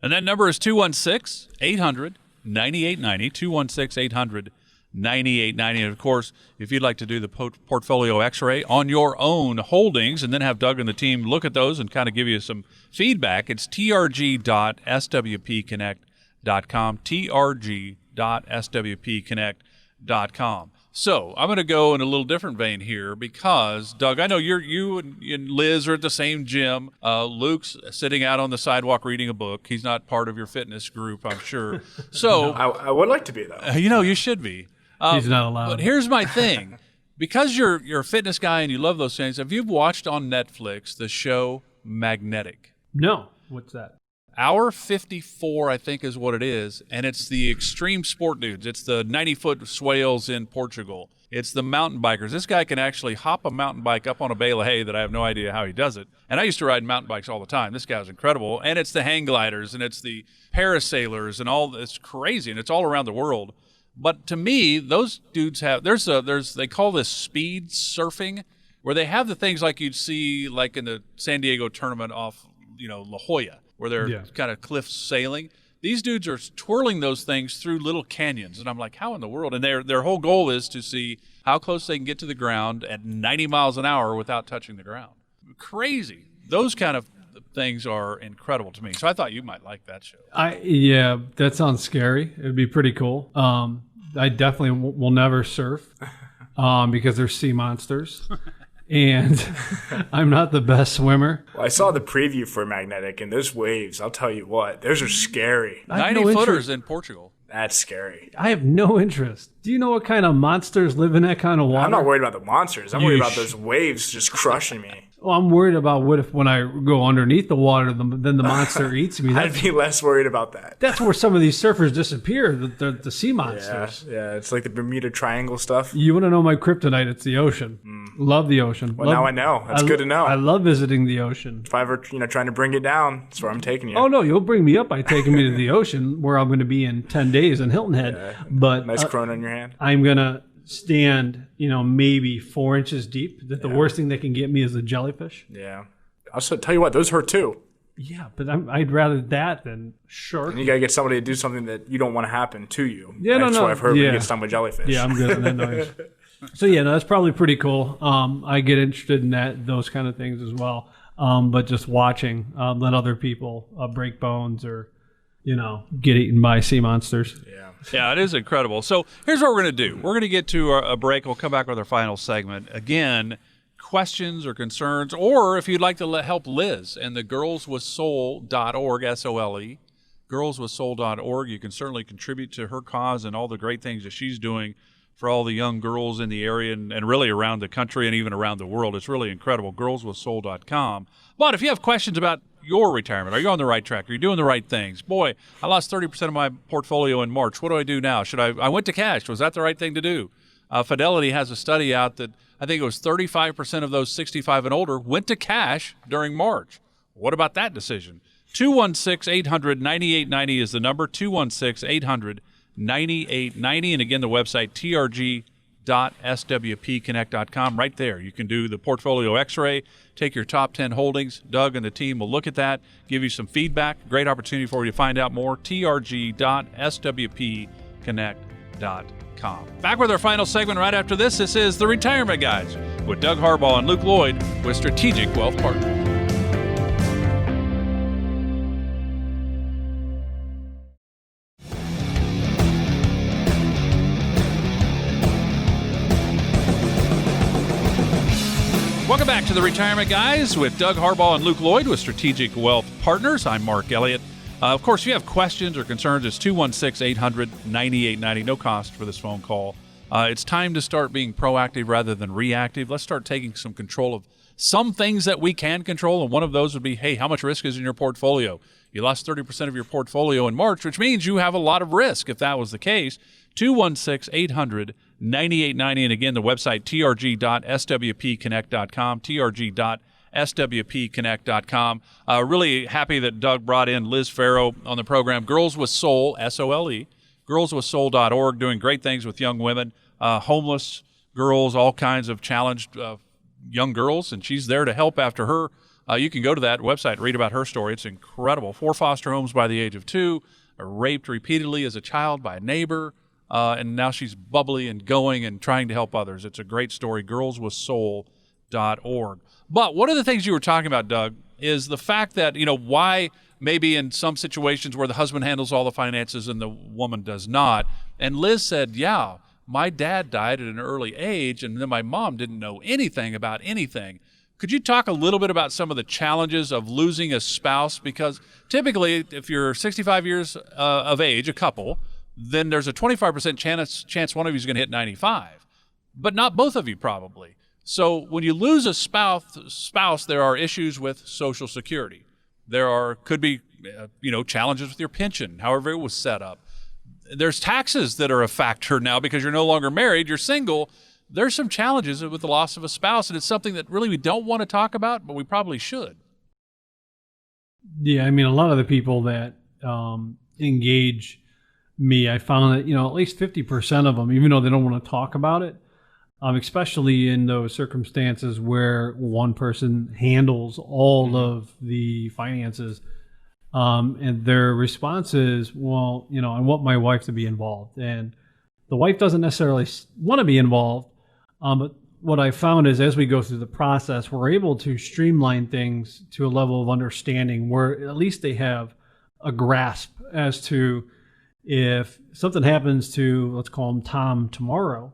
And that number is 216-800-9890, 216-800-9890. And, of course, if you'd like to do the portfolio x-ray on your own holdings and then have Doug and the team look at those and kind of give you some feedback, it's trg.swpconnect.com, trg.swpconnect.com. So I'm going to go in a little different vein here because, Doug, I know you and Liz are at the same gym. Luke's sitting out on the sidewalk reading a book. He's not part of your fitness group, I'm sure. So I would like to be, though. You should be. He's not allowed. But here's my thing. Because you're a fitness guy and you love those things, have you watched on Netflix the show Magnetic? No. What's that? Hour 54, I think, is what it is, and it's the extreme sport dudes. It's the 90-foot swales in Portugal. It's the mountain bikers. This guy can actually hop a mountain bike up on a bale of hay that I have no idea how he does it. And I used to ride mountain bikes all the time. This guy's incredible. And it's the hang gliders, and it's the parasailers, and all. It's crazy, and it's all around the world. But to me, those dudes have they call this speed surfing, where they have the things like you'd see like in the San Diego tournament off La Jolla, where they're kind of cliff sailing. These dudes are twirling those things through little canyons, and I'm like, how in the world? And their whole goal is to see how close they can get to the ground at 90 miles an hour without touching the ground. Crazy. Those kind of things are incredible to me. So I thought you might like that show. Yeah, that sounds scary. It would be pretty cool. I definitely will never surf because there's sea monsters. And I'm not the best swimmer. Well, I saw the preview for Magnetic, and those waves, I'll tell you what, those are scary. 90-footers in Portugal. That's scary. I have no interest. Do you know what kind of monsters live in that kind of water? I'm not worried about the monsters. I'm worried about those waves just crushing me. Well, I'm worried about what if when I go underneath the water, then the monster eats me. I'd be less worried about that. That's where some of these surfers disappear, the sea monsters. Yeah, it's like the Bermuda Triangle stuff. You want to know my kryptonite? It's the ocean. Love the ocean. Well, now I know. That's good to know. I love visiting the ocean. If I ever, trying to bring it down, that's where I'm taking you. Oh, no, you'll bring me up by taking me to the ocean, where I'm going to be in 10 days in Hilton Head. Yeah, but nice Corona in your hand. I'm going to stand, maybe 4 inches deep. The worst thing that can get me is a jellyfish. Yeah. I'll tell you what, those hurt too. Yeah, but I'd rather that than shark. And you got to get somebody to do something that you don't want to happen to you. Yeah, that's what I've heard when you get stung by jellyfish. Yeah, I'm good on that noise. So, that's probably pretty cool. I get interested in those kind of things as well. But just watching, let other people break bones or, get eaten by sea monsters. Yeah, it is incredible. So here's what we're going to do. We're going to get to a break. We'll come back with our final segment. Again, questions or concerns, or if you'd like to help Liz and the girlswithsoul.org, S-O-L-E, girlswithsoul.org, you can certainly contribute to her cause and all the great things that she's doing for all the young girls in the area and really around the country and even around the world. It's really incredible, girlswithsoul.com. But if you have questions about your retirement, are you on the right track? Are you doing the right things? Boy, I lost 30% of my portfolio in March. What do I do now? I went to cash. Was that the right thing to do? Fidelity has a study out that I think it was 35% of those 65 and older went to cash during March. What about that decision? 216-800-9890 is the number, 216-800-9890. And again, the website, trg.swpconnect.com. Right there, you can do the portfolio x-ray, take your top 10 holdings. Doug and the team will look at that, give you some feedback. Great opportunity for you to find out more, trg.swpconnect.com. Back with our final segment right after this. This is The Retirement Guys with Doug Harbaugh and Luke Lloyd with Strategic Wealth Partners. Welcome back to The Retirement Guys with Doug Harbaugh and Luke Lloyd with Strategic Wealth Partners. I'm Mark Elliott. Of course, if you have questions or concerns, it's 216-800-9890. No cost for this phone call. It's time to start being proactive rather than reactive. Let's start taking some control of some things that we can control, and one of those would be, hey, how much risk is in your portfolio? You lost 30% of your portfolio in March, which means you have a lot of risk if that was the case. 216-800-9890. And again, the website, trg.swpconnect.com, trg.swpconnect.com. Really happy that Doug brought in Liz Ferro on the program. Girls with Soul, S-O-L-E, girlswithsoul.org, doing great things with young women, homeless girls, all kinds of challenged young girls, and she's there to help after her. You can go to that website and read about her story. It's incredible. 4 foster homes by the age of 2, raped repeatedly as a child by a neighbor, and now she's bubbly and going and trying to help others. It's a great story, girlswithsoul.org. But one of the things you were talking about, Doug, is the fact that, why maybe in some situations where the husband handles all the finances and the woman does not. And Liz said, yeah, my dad died at an early age, and then my mom didn't know anything about anything. Could you talk a little bit about some of the challenges of losing a spouse? Because typically, if you're 65 years of age, a couple, then there's a 25% chance one of you is going to hit 95, but not both of you probably. So when you lose a spouse, there are issues with Social Security. Could be challenges with your pension, however it was set up. There's taxes that are a factor now because you're no longer married, you're single. There's some challenges with the loss of a spouse, and it's something that really we don't want to talk about, but we probably should. Yeah, I mean, a lot of the people that engage me, I found that, at least 50% of them, even though they don't want to talk about it, especially in those circumstances where one person handles all of the finances, and their response is, well, I want my wife to be involved. And the wife doesn't necessarily want to be involved. But what I found is as we go through the process, we're able to streamline things to a level of understanding where at least they have a grasp as to if something happens to, let's call him Tom tomorrow,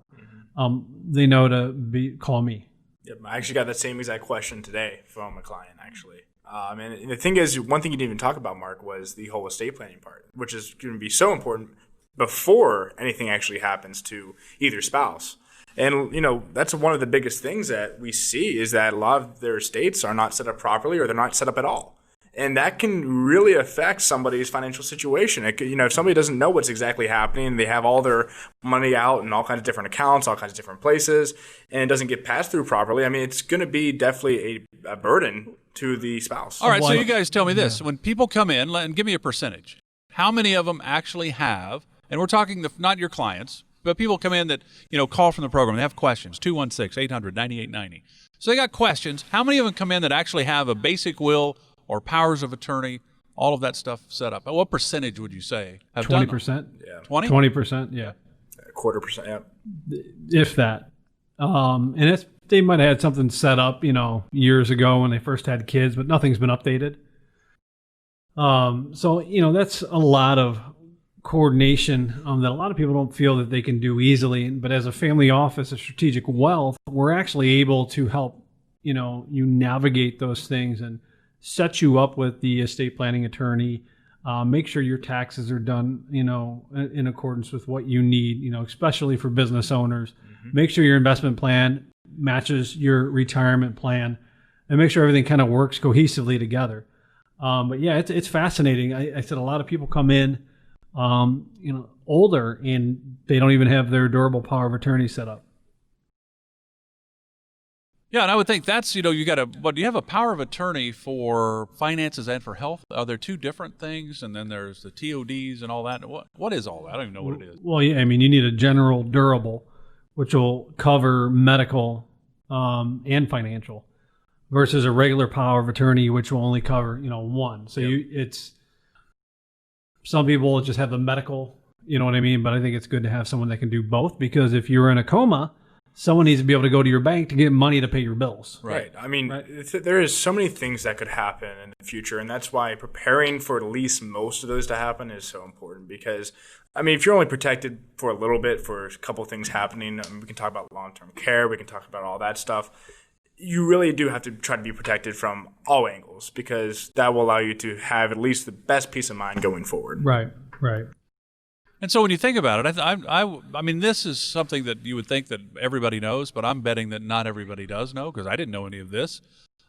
they know to call me. Yep, I actually got that same exact question today from a client, actually. And the thing is, one thing you didn't even talk about, Mark, was the whole estate planning part, which is going to be so important before anything actually happens to either spouse. And, that's one of the biggest things that we see is that a lot of their estates are not set up properly or they're not set up at all. And that can really affect somebody's financial situation. If somebody doesn't know what's exactly happening, they have all their money out in all kinds of different accounts, all kinds of different places, and it doesn't get passed through properly, it's going to be definitely a burden to the spouse. All right, so you guys tell me this. When people come in, and give me a percentage, how many of them actually have, and we're talking not your clients, but people come in that, call from the program. They have questions, 216-800-9890. So they got questions. How many of them come in that actually have a basic will or powers of attorney, all of that stuff set up? What percentage would you say have 20%? Yeah. 20? 20%, yeah. 0.25%, yeah. If that. And they might have had something set up, years ago when they first had kids, but nothing's been updated. So, that's a lot of coordination that a lot of people don't feel that they can do easily. But as a family office of strategic wealth, we're actually able to help, you navigate those things and set you up with the estate planning attorney, make sure your taxes are done, in accordance with what you need, especially for business owners. Mm-hmm. Make sure your investment plan matches your retirement plan and make sure everything kind of works cohesively together. But yeah, it's fascinating. I said a lot of people come in, older and they don't even have their durable power of attorney set up. Yeah, and I would think that's, you have a power of attorney for finances and for health. Are there two different things? And then there's the TODs and all that. What is all that? I don't even know what it is. Well, yeah, you need a general durable, which will cover medical and financial, versus a regular power of attorney, which will only cover, one. So yep. Some people just have the medical, you know what I mean? But I think it's good to have someone that can do both, because if you're in a coma, someone needs to be able to go to your bank to get money to pay your bills. Right. There is so many things that could happen in the future, and that's why preparing for at least most of those to happen is so important. Because, if you're only protected for a little bit for a couple of things happening, we can talk about long-term care, we can talk about all that stuff. you really do have to try to be protected from all angles, because that will allow you to have at least the best peace of mind going forward. Right. And so when you think about it, I mean, this is something that you would think that everybody knows, but I'm betting that not everybody does know, because I didn't know any of this.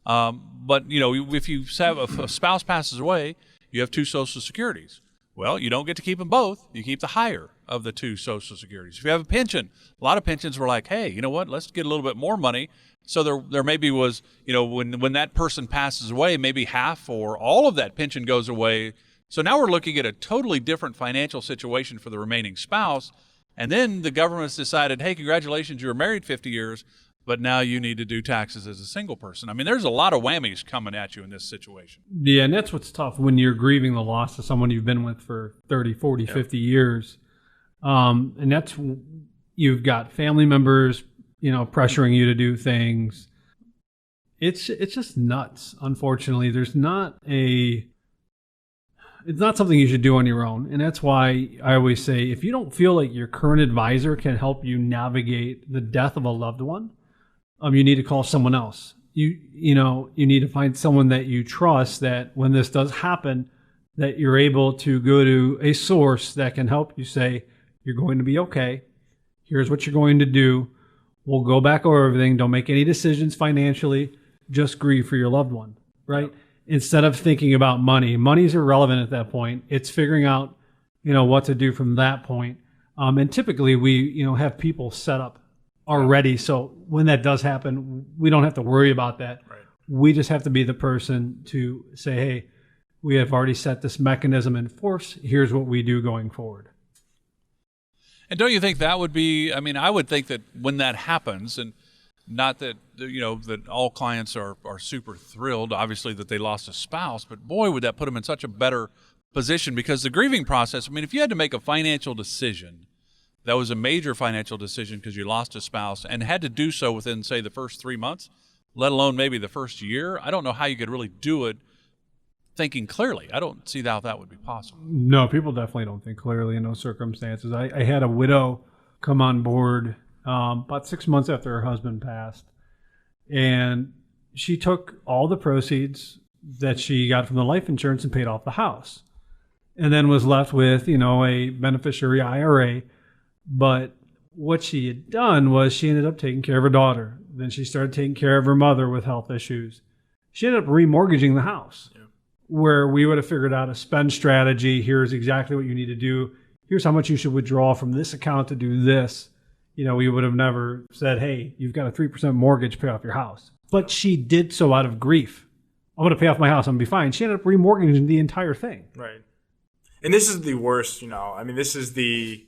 But, if you have a spouse passes away, you have 2 Social Securities. Well, you don't get to keep them both. You keep the higher of the 2 Social Securities. If you have a pension, a lot of pensions were like, hey, you know what, let's get a little bit more money. So there maybe was, when that person passes away, maybe half or all of that pension goes away. So now we're looking at a totally different financial situation for the remaining spouse. And then the government's decided, hey, congratulations, you were married 50 years, but now you need to do taxes as a single person. I mean, there's a lot of whammies coming at you in this situation. Yeah, and that's what's tough when you're grieving the loss of someone you've been with for 30, 40, 50 years. And that's, you've got family members, pressuring you to do things. It's just nuts, unfortunately. It's not something you should do on your own. And that's why I always say, if you don't feel like your current advisor can help you navigate the death of a loved one, you need to call someone else. You need to find someone that you trust, that when this does happen, that you're able to go to a source that can help you say, you're going to be okay. Here's what you're going to do. We'll go back over everything. Don't make any decisions financially. Just grieve for your loved one, right? Instead of thinking about money. Money's irrelevant at that point. It's figuring out, what to do from that point. And typically we, have people set up already. So when that does happen, we don't have to worry about that. Right. We just have to be the person to say, hey, we have already set this mechanism in force. Here's what we do going forward. And don't you think that would be, I would think that when that happens, and not that, that all clients are super thrilled, obviously, that they lost a spouse, but boy, would that put them in such a better position, because the grieving process, if you had to make a financial decision, that was a major financial decision because you lost a spouse, and had to do so within, say, the first 3 months, let alone maybe the first year, I don't know how you could really do it thinking clearly. I don't see how that would be possible. No, people definitely don't think clearly in those circumstances. I had a widow come on board about 6 months after her husband passed, and she took all the proceeds that she got from the life insurance and paid off the house, and then was left with, a beneficiary IRA. But what she had done was she ended up taking care of her daughter. Then she started taking care of her mother with health issues. She ended up remortgaging the house, where we would have figured out a spend strategy. Here's exactly what you need to do. Here's how much you should withdraw from this account to do this. We would have never said, hey, you've got a 3% mortgage, pay off your house. But she did so out of grief. I'm going to pay off my house, I'm going to be fine. She ended up remortgaging the entire thing. Right. And this is the worst, this is the,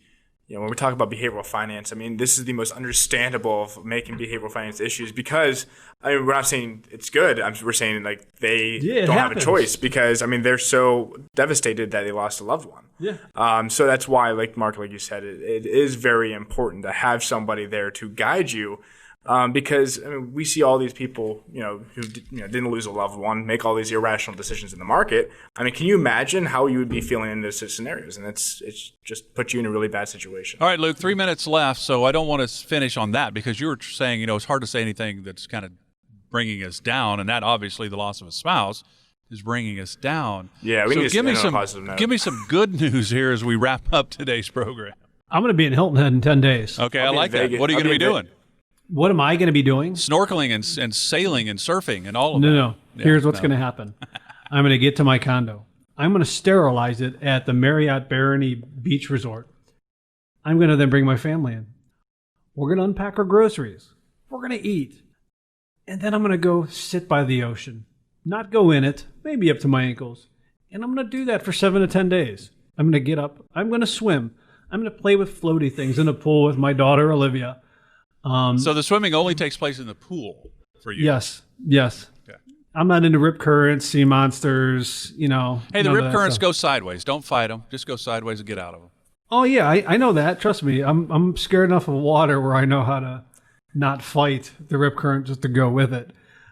when we talk about behavioral finance, this is the most understandable of making behavioral finance issues, because, we're not saying it's good. We're saying, they don't have a choice, because, they're so devastated that they lost a loved one. Yeah. So that's why, Mark, like you said, it is very important to have somebody there to guide you, because we see all these people, who didn't lose a loved one, make all these irrational decisions in the market. Can you imagine how you would be feeling in those scenarios? And it's just put you in a really bad situation. All right, Luke, 3 minutes left, so I don't want to finish on that, because you were saying, it's hard to say anything that's kind of bringing us down, and that obviously the loss of a spouse is bringing us down. Yeah, we need to end on a positive note. Give me some good news here as we wrap up today's program. I'm going to be in Hilton Head in 10 days. Okay, I like that. What are you going to be doing? What am I going to be doing? Snorkeling and sailing and surfing and all of that. No. Yeah, here's what's going to happen. I'm going to get to my condo. I'm going to sterilize it at the Marriott Barony Beach Resort. I'm going to then bring my family in. We're going to unpack our groceries. We're going to eat. And then I'm going to go sit by the ocean. Not go in it, maybe up to my ankles. And I'm going to do that for 7 to 10 days. I'm going to get up. I'm going to swim. I'm going to play with floaty things in a pool with my daughter, Olivia. So the swimming only takes place in the pool for you? Yes. Okay. I'm not into rip currents, sea monsters, Hey, the rip currents go sideways. Don't fight them. Just go sideways and get out of them. Oh, yeah, I know that. Trust me. I'm scared enough of water where I know how to not fight the rip current, just to go with it.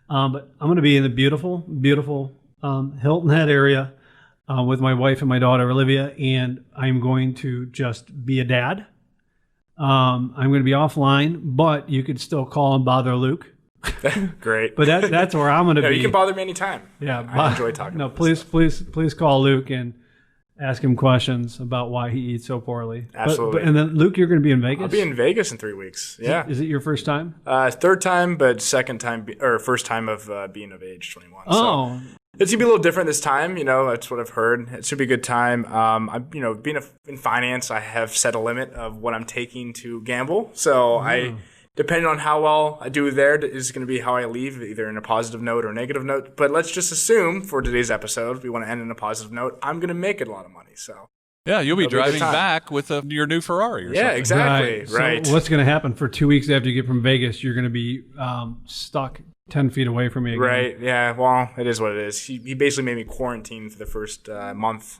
But I'm going to be in the beautiful, beautiful Hilton Head area with my wife and my daughter, Olivia, and I'm going to just be a dad. I'm going to be offline, but you could still call and bother Luke Great. But that's where I'm going to be. You can bother me anytime. Yeah. I enjoy talking No, about please call Luke and ask him questions about why he eats so poorly. Absolutely. And then, Luke, you're going to be in Vegas? I'll be in Vegas in 3 weeks. Yeah. Is it your first time? Third time, but first time of being of age, 21. Oh. So it's going to be a little different this time. That's what I've heard. It should be a good time. Being in finance, I have set a limit of what I'm taking to gamble. So depending on how well I do there is going to be how I leave, either in a positive note or a negative note. But let's just assume for today's episode, we want to end in a positive note. I'm going to make it a lot of money. So yeah, you'll be driving back with your new Ferrari or something. Yeah, exactly. Right. So what's going to happen for 2 weeks after you get from Vegas? You're going to be stuck 10 feet away from me again. Right. Yeah. Well, it is what it is. He basically made me quarantine for the first month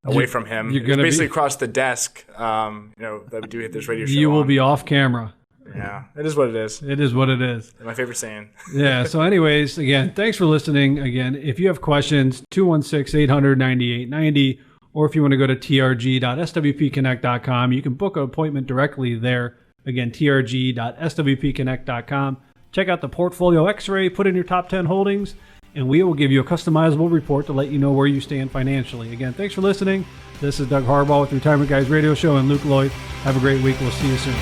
away from him. You're going to basically across the desk. That we do hit this radio show. You will be off camera. Yeah, it is what it is. It is what it is. My favorite saying. Yeah. So anyways, again, thanks for listening. Again, if you have questions, 216-800-9890, or if you want to go to trg.swpconnect.com, you can book an appointment directly there. Again, trg.swpconnect.com. Check out the portfolio x-ray, put in your top 10 holdings, and we will give you a customizable report to let you know where you stand financially. Again, thanks for listening. This is Doug Harbaugh with the Retirement Guys Radio Show and Luke Lloyd. Have a great week. We'll see you soon.